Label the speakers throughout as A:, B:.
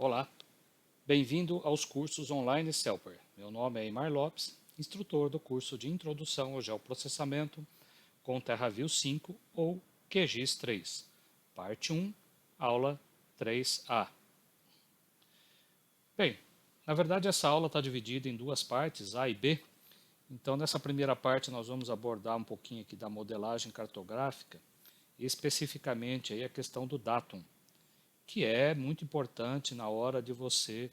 A: Olá, bem-vindo aos cursos online Celper. Meu nome é Eymar Lopes, instrutor do curso de Introdução ao Geoprocessamento com TerraView 5 ou QGIS 3, parte 1, aula 3A. Bem, na verdade essa aula está dividida em duas partes, A e B. Então nessa primeira parte nós vamos abordar um pouquinho aqui da modelagem cartográfica, especificamente aí a questão do datum, que é muito importante na hora de você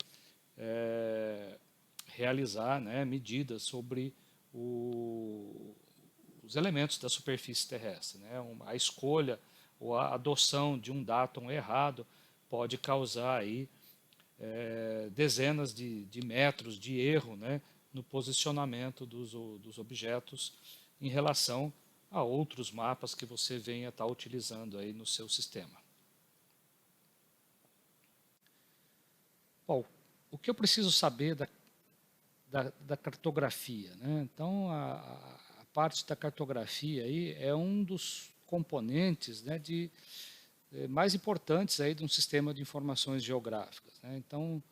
A: realizar, né, medidas sobre os elementos da superfície terrestre. Né? A escolha ou a adoção de um datum errado pode causar aí, dezenas de metros de erro, né, no posicionamento dos objetos em relação a outros mapas que você venha estar utilizando aí no seu sistema. Bom, o que eu preciso saber da cartografia, né? Então, a parte da cartografia aí é um dos componentes, né, mais importantes aí de um sistema de informações geográficas, né? Então,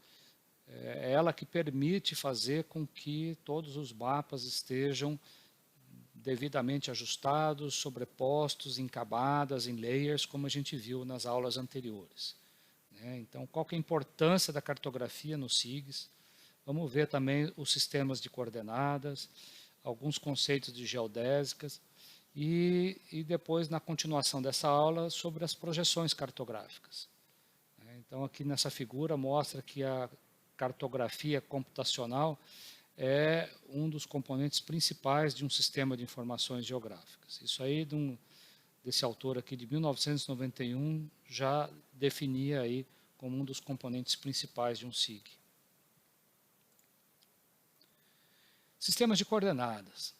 A: é ela que permite fazer com que todos os mapas estejam devidamente ajustados, sobrepostos, em camadas, em layers, como a gente viu nas aulas anteriores. Então, qual que é a importância da cartografia no SIGS? Vamos ver também os sistemas de coordenadas, alguns conceitos de geodésicas e depois, na continuação dessa aula, sobre as projeções cartográficas. Então, aqui nessa figura mostra que a cartografia computacional é um dos componentes principais de um sistema de informações geográficas. Isso aí, desse autor aqui de 1991, já definia aí como um dos componentes principais de um SIG. Sistemas de coordenadas.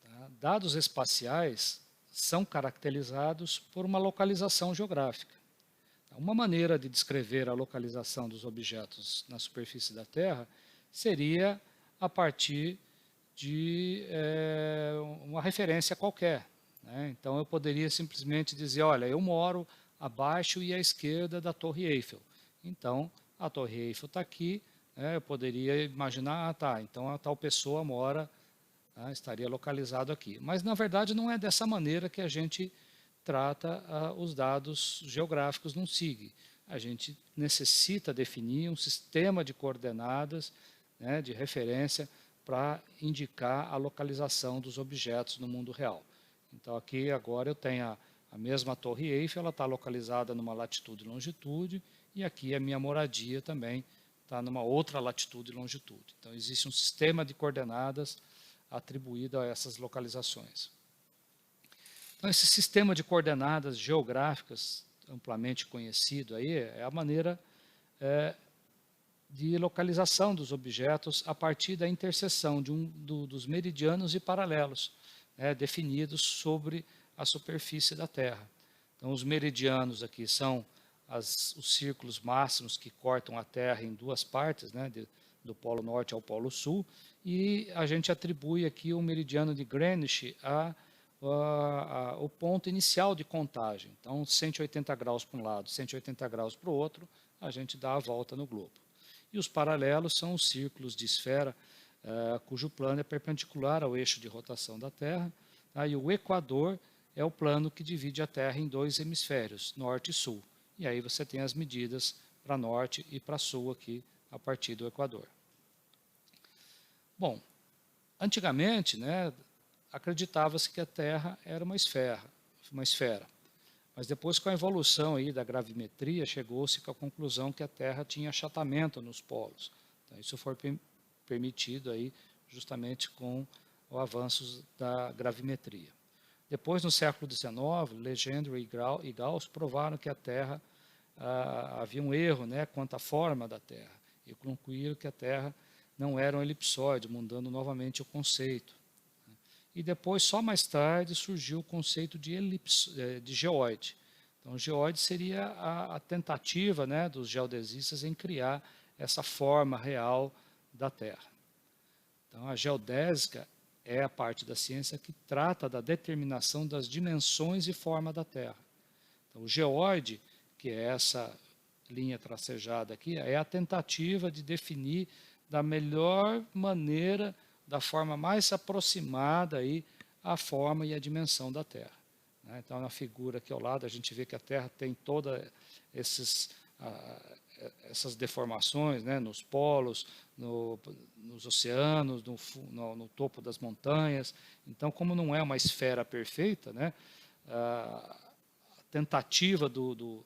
A: Tá? Dados espaciais são caracterizados por uma localização geográfica. Uma maneira de descrever a localização dos objetos na superfície da Terra seria a partir de uma referência qualquer. Né? Então, eu poderia simplesmente dizer, olha, eu moro abaixo e à esquerda da Torre Eiffel. Então, a Torre Eiffel está aqui, eu poderia imaginar, então a tal pessoa mora, estaria localizado aqui. Mas, na verdade, não é dessa maneira que a gente trata os dados geográficos num SIG. A gente necessita definir um sistema de coordenadas, né, de referência, para indicar a localização dos objetos no mundo real. Então, aqui agora eu tenho a mesma Torre Eiffel, ela está localizada numa latitude e longitude, e aqui a minha moradia também está numa outra latitude e longitude. Então, existe um sistema de coordenadas atribuído a essas localizações. Então, esse sistema de coordenadas geográficas, amplamente conhecido, aí, é a maneira de localização dos objetos a partir da interseção dos meridianos e paralelos, definidos sobre a superfície da Terra. Então, os meridianos aqui são os círculos máximos que cortam a Terra em duas partes, né, do Polo Norte ao Polo Sul, e a gente atribui aqui o meridiano de Greenwich o ponto inicial de contagem. Então, 180 graus para um lado, 180 graus para o outro, a gente dá a volta no globo. E os paralelos são os círculos de esfera, cujo plano é perpendicular ao eixo de rotação da Terra, e o equador é o plano que divide a Terra em dois hemisférios, norte e sul. E aí você tem as medidas para norte e para sul aqui, a partir do equador. Bom, antigamente, né, acreditava-se que a Terra era uma esfera. Mas depois, com a evolução aí da gravimetria, chegou-se à conclusão que a Terra tinha achatamento nos polos. Então, isso foi permitido aí justamente com o avanço da gravimetria. Depois, no século XIX, Legendre e Gauss provaram que a Terra havia um erro, né, quanto à forma da Terra, e concluíram que a Terra não era um elipsoide, mudando novamente o conceito. E depois, só mais tarde, surgiu o conceito de geoide. Então, o geoide seria a tentativa, né, dos geodesistas em criar essa forma real da Terra. Então, a geodésica é a parte da ciência que trata da determinação das dimensões e forma da Terra. Então, o geoide, que é essa linha tracejada aqui, é a tentativa de definir da melhor maneira, da forma mais aproximada aí, a forma e a dimensão da Terra. Então, na figura aqui ao lado, a gente vê que a Terra tem todas essas deformações, né, nos polos, nos oceanos, no topo das montanhas. Então, como não é uma esfera perfeita, né, a tentativa dos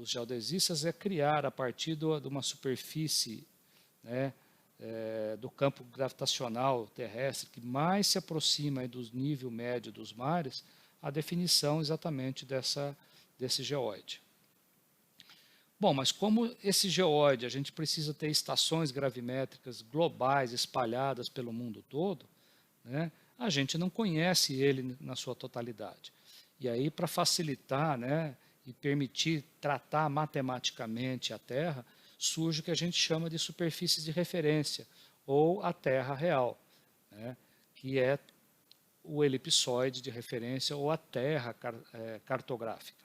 A: geodesistas é criar, a partir de uma superfície, né, do campo gravitacional terrestre, que mais se aproxima do nível médio dos mares, a definição exatamente desse geóide. Bom, mas como esse geóide, a gente precisa ter estações gravimétricas globais espalhadas pelo mundo todo, né, a gente não conhece ele na sua totalidade. E aí, para facilitar, né, e permitir tratar matematicamente a Terra, surge o que a gente chama de superfícies de referência, ou a Terra real, né, que é o elipsoide de referência ou a Terra cartográfica.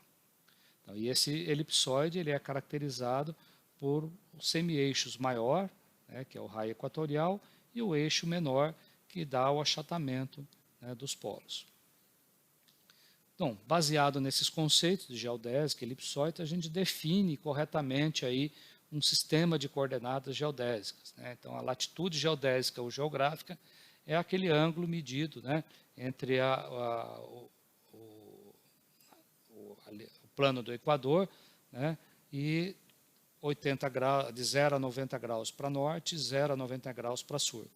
A: Então, e esse elipsoide ele é caracterizado por semi-eixos maior, né, que é o raio equatorial, e o eixo menor, que dá o achatamento, né, dos polos. Então, baseado nesses conceitos de geodésica e elipsoide, a gente define corretamente aí um sistema de coordenadas geodésicas, né? Então, a latitude geodésica ou geográfica é aquele ângulo medido, né, entre o plano do Equador, né, e 80 graus, de 0 a 90 graus para norte, 0 a 90 graus para sul.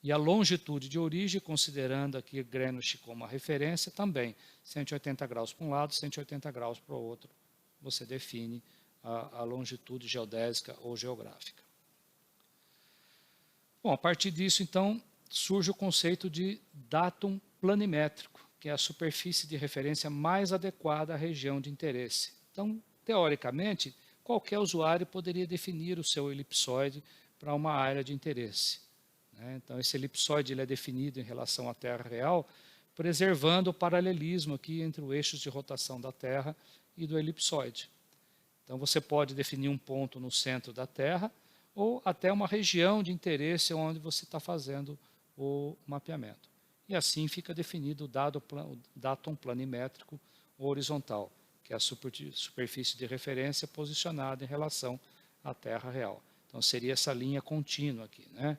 A: E a longitude de origem, considerando aqui Greenwich como uma referência, também 180 graus para um lado, 180 graus para o outro. Você define a longitude geodésica ou geográfica. Bom, a partir disso, então, surge o conceito de datum planimétrico, que é a superfície de referência mais adequada à região de interesse. Então, teoricamente, qualquer usuário poderia definir o seu elipsoide para uma área de interesse, né? Então, esse elipsoide ele é definido em relação à Terra real, preservando o paralelismo aqui entre os eixos de rotação da Terra e do elipsoide. Então, você pode definir um ponto no centro da Terra ou até uma região de interesse onde você está fazendo o mapeamento. E assim fica definido o datum planimétrico horizontal, que é a superfície de referência posicionada em relação à Terra real. Então, seria essa linha contínua aqui, né?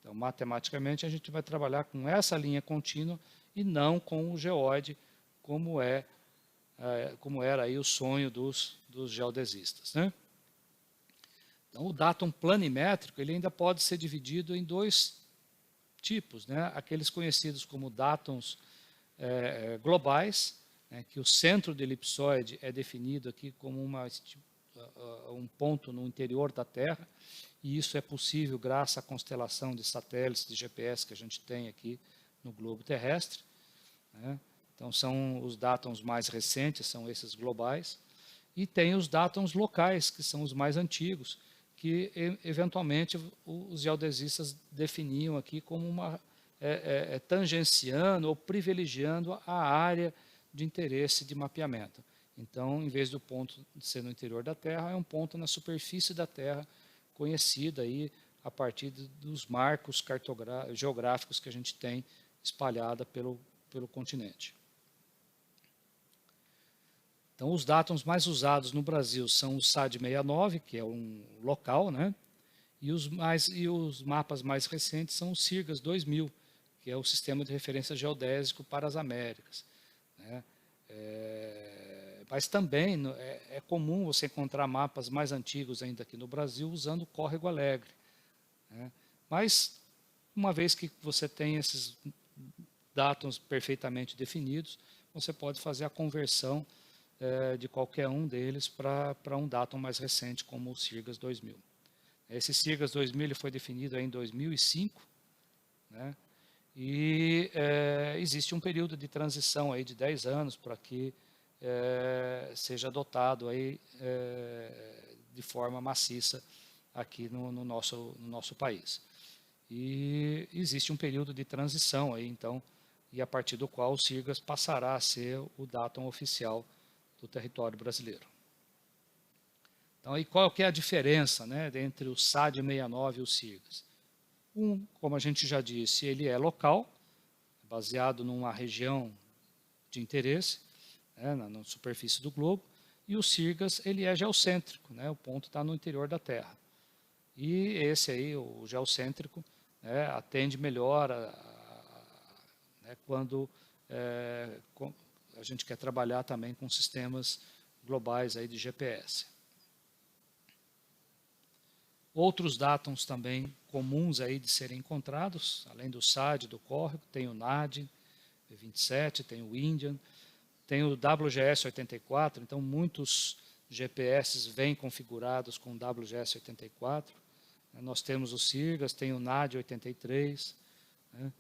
A: Então, matematicamente, a gente vai trabalhar com essa linha contínua e não com o geóide, como era aí o sonho dos geodesistas, né? Então, o datum planimétrico ele ainda pode ser dividido em dois tipos, né? Aqueles conhecidos como datums globais, né, que o centro do elipsoide é definido aqui como um ponto no interior da Terra, e isso é possível graças à constelação de satélites de GPS que a gente tem aqui no globo terrestre, né? Então, são os datums mais recentes, são esses globais, e tem os datums locais, que são os mais antigos, que eventualmente os geodesistas definiam aqui como tangenciando ou privilegiando a área de interesse de mapeamento. Então, em vez do ponto ser no interior da Terra, é um ponto na superfície da Terra, conhecida aí a partir dos marcos geográficos que a gente tem espalhada pelo continente. Então, os datums mais usados no Brasil são o SAD-69, que é um local, né? E os mapas mais recentes são o SIRGAS 2000, que é o Sistema de Referência Geodésico para as Américas, né? Mas também é comum você encontrar mapas mais antigos ainda aqui no Brasil usando o Córrego Alegre, né? Mas, uma vez que você tem esses datums perfeitamente definidos, você pode fazer a conversão de qualquer um deles para um datum mais recente, como o SIRGAS 2000. Esse SIRGAS 2000 ele foi definido em 2005, né? E existe um período de transição aí de 10 anos para que seja adotado aí, de forma maciça aqui no nosso país. E existe um período de transição aí, então, e a partir do qual o SIRGAS passará a ser o datum oficial do território brasileiro. Então, e qual que é a diferença, né, entre o SAD 69 e o SIRGAS? Como a gente já disse, ele é local, baseado numa região de interesse, né, na superfície do globo, e o SIRGAS ele é geocêntrico, né, o ponto está no interior da Terra. E esse aí, o geocêntrico, né, atende melhor né, quando a gente quer trabalhar também com sistemas globais aí de GPS. Outros dátons também comuns aí de serem encontrados, além do SAD, do córrego, tem o NAD, V27, tem o Indian, tem o WGS84, então muitos GPS vêm configurados com WGS84. Nós temos o SIRGAS, tem o NAD 83. Né?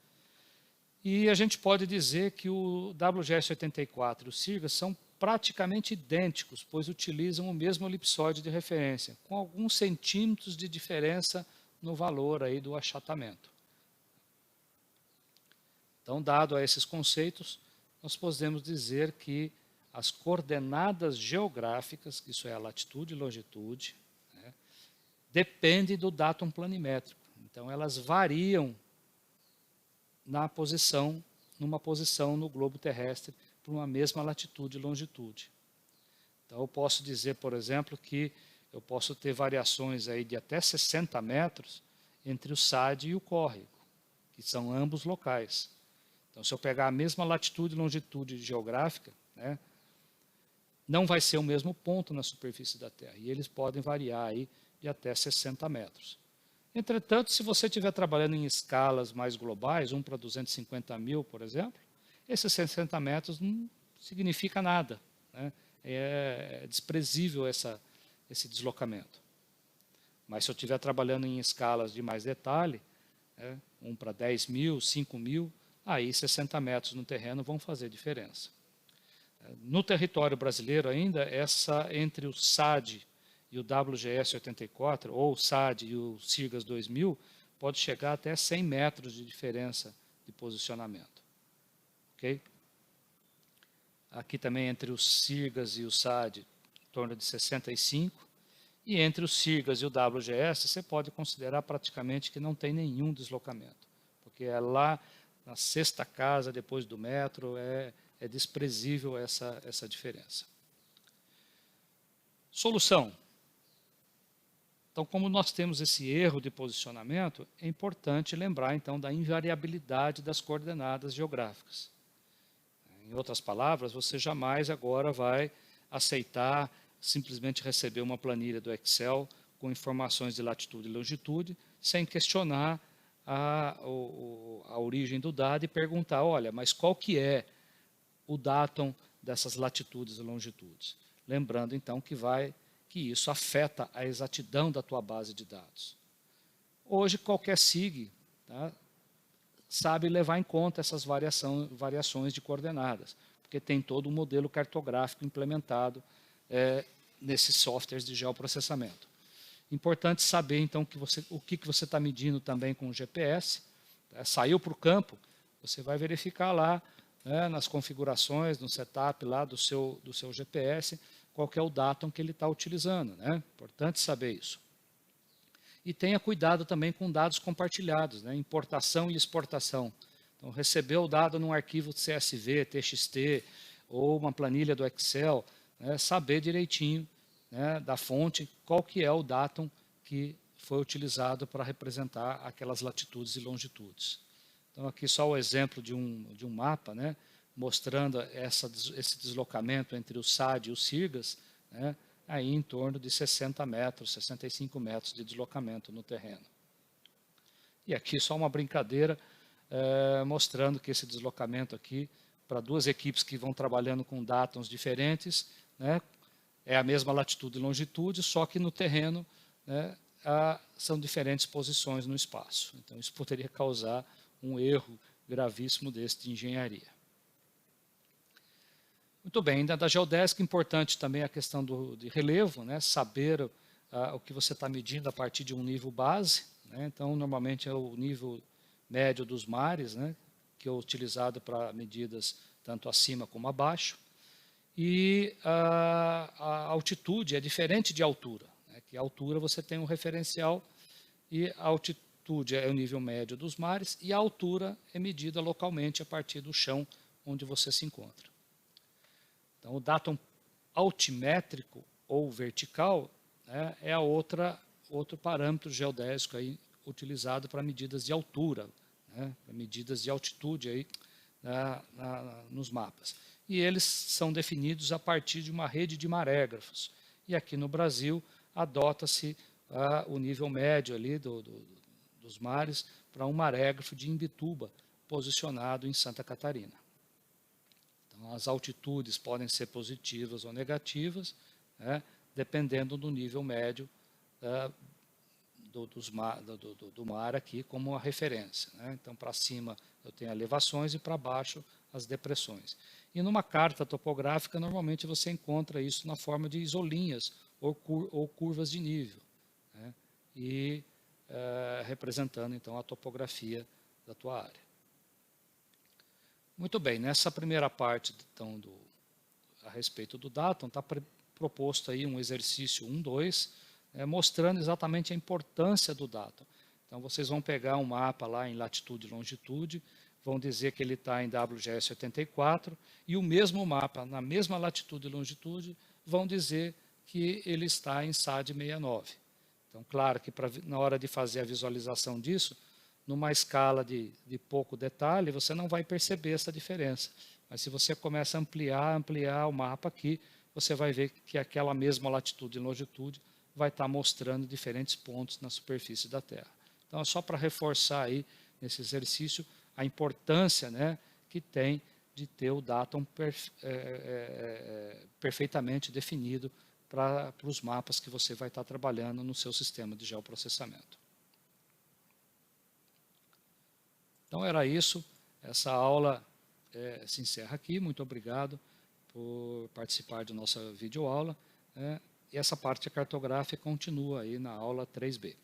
A: E a gente pode dizer que o WGS84 e o SIRGAS são praticamente idênticos, pois utilizam o mesmo elipsoide de referência, com alguns centímetros de diferença no valor aí do achatamento. Então, dado a esses conceitos, nós podemos dizer que as coordenadas geográficas, que isso é a latitude e longitude, né, dependem do datum planimétrico. Então, elas variam numa posição no globo terrestre por uma mesma latitude e longitude. Então, eu posso dizer, por exemplo, que eu posso ter variações aí de até 60 metros entre o SAD e o córrego, que são ambos locais. Então, se eu pegar a mesma latitude e longitude geográfica, né, não vai ser o mesmo ponto na superfície da Terra, e eles podem variar aí de até 60 metros. Entretanto, se você estiver trabalhando em escalas mais globais, 1 para 250 mil, por exemplo, esses 60 metros não significa nada, né? É desprezível esse deslocamento. Mas se eu estiver trabalhando em escalas de mais detalhe, 1 para 10 mil, 5 mil, aí 60 metros no terreno vão fazer diferença. No território brasileiro ainda, entre o SAD e o WGS84, ou o SAD e o SIRGAS 2000, pode chegar até 100 metros de diferença de posicionamento. Okay? Aqui também entre os SIRGAS e o SAD, em torno de 65, e entre os SIRGAS e o WGS, você pode considerar praticamente que não tem nenhum deslocamento, porque é lá na sexta casa depois do metro, é desprezível essa diferença. Solução. Então, como nós temos esse erro de posicionamento, é importante lembrar, então, da invariabilidade das coordenadas geográficas. Em outras palavras, você jamais agora vai aceitar simplesmente receber uma planilha do Excel com informações de latitude e longitude, sem questionar a origem do dado e perguntar, olha, mas qual que é o datum dessas latitudes e longitudes? Lembrando, então, que isso afeta a exatidão da tua base de dados. Hoje, qualquer SIG sabe levar em conta essas variações de coordenadas, porque tem todo um modelo cartográfico implementado nesses softwares de geoprocessamento. Importante saber, então, o que você está medindo também com o GPS. Saiu para o campo, você vai verificar lá, nas configurações, no setup lá do seu GPS, qual que é o datum que ele está utilizando. Né? Importante saber isso. E tenha cuidado também com dados compartilhados, importação e exportação. Então, recebeu o dado num arquivo CSV, TXT, ou uma planilha do Excel, saber direitinho da fonte qual que é o datum que foi utilizado para representar aquelas latitudes e longitudes. Então, aqui só o exemplo de um mapa, mostrando esse deslocamento entre o SAD e o SIRGAS, aí em torno de 60 metros, 65 metros de deslocamento no terreno. E aqui só uma brincadeira, mostrando que esse deslocamento aqui, para duas equipes que vão trabalhando com datums diferentes, é a mesma latitude e longitude, só que no terreno são diferentes posições no espaço. Então, isso poderia causar um erro gravíssimo desse de engenharia. Muito bem, ainda da geodésica, importante também a questão de relevo, saber o que você está medindo a partir de um nível base. Então, normalmente é o nível médio dos mares, que é utilizado para medidas tanto acima como abaixo. E a altitude é diferente de altura. porque a altura você tem um referencial e a altitude é o nível médio dos mares e a altura é medida localmente a partir do chão onde você se encontra. Então, o datum altimétrico ou vertical, né, é outro parâmetro geodésico aí utilizado para medidas de altura, né, para medidas de altitude aí, nos mapas. E eles são definidos a partir de uma rede de marégrafos. E aqui no Brasil adota-se o nível médio ali dos mares para um marégrafo de Imbituba, posicionado em Santa Catarina. Então, as altitudes podem ser positivas ou negativas, né, dependendo do nível médio do mar aqui como a referência, né? Então, para cima eu tenho elevações e para baixo as depressões. E numa carta topográfica, normalmente você encontra isso na forma de isolinhas ou curvas de nível, né? E representando então a topografia da tua área. Muito bem, nessa primeira parte então, a respeito do datum, está proposto aí um exercício 1.2, mostrando exatamente a importância do datum. Então, vocês vão pegar um mapa lá em latitude e longitude, vão dizer que ele está em WGS 84, e o mesmo mapa, na mesma latitude e longitude, vão dizer que ele está em SAD 69. Então, claro que na hora de fazer a visualização disso, numa escala de pouco detalhe, você não vai perceber essa diferença. Mas se você começa a ampliar o mapa aqui, você vai ver que aquela mesma latitude e longitude vai estar mostrando diferentes pontos na superfície da Terra. Então, é só para reforçar aí, nesse exercício, a importância, né, que tem de ter o datum perfeitamente definido para os mapas que você vai estar trabalhando no seu sistema de geoprocessamento. Então, era isso. Essa aula se encerra aqui. Muito obrigado por participar de nossa videoaula. E essa parte cartográfica continua aí na aula 3B.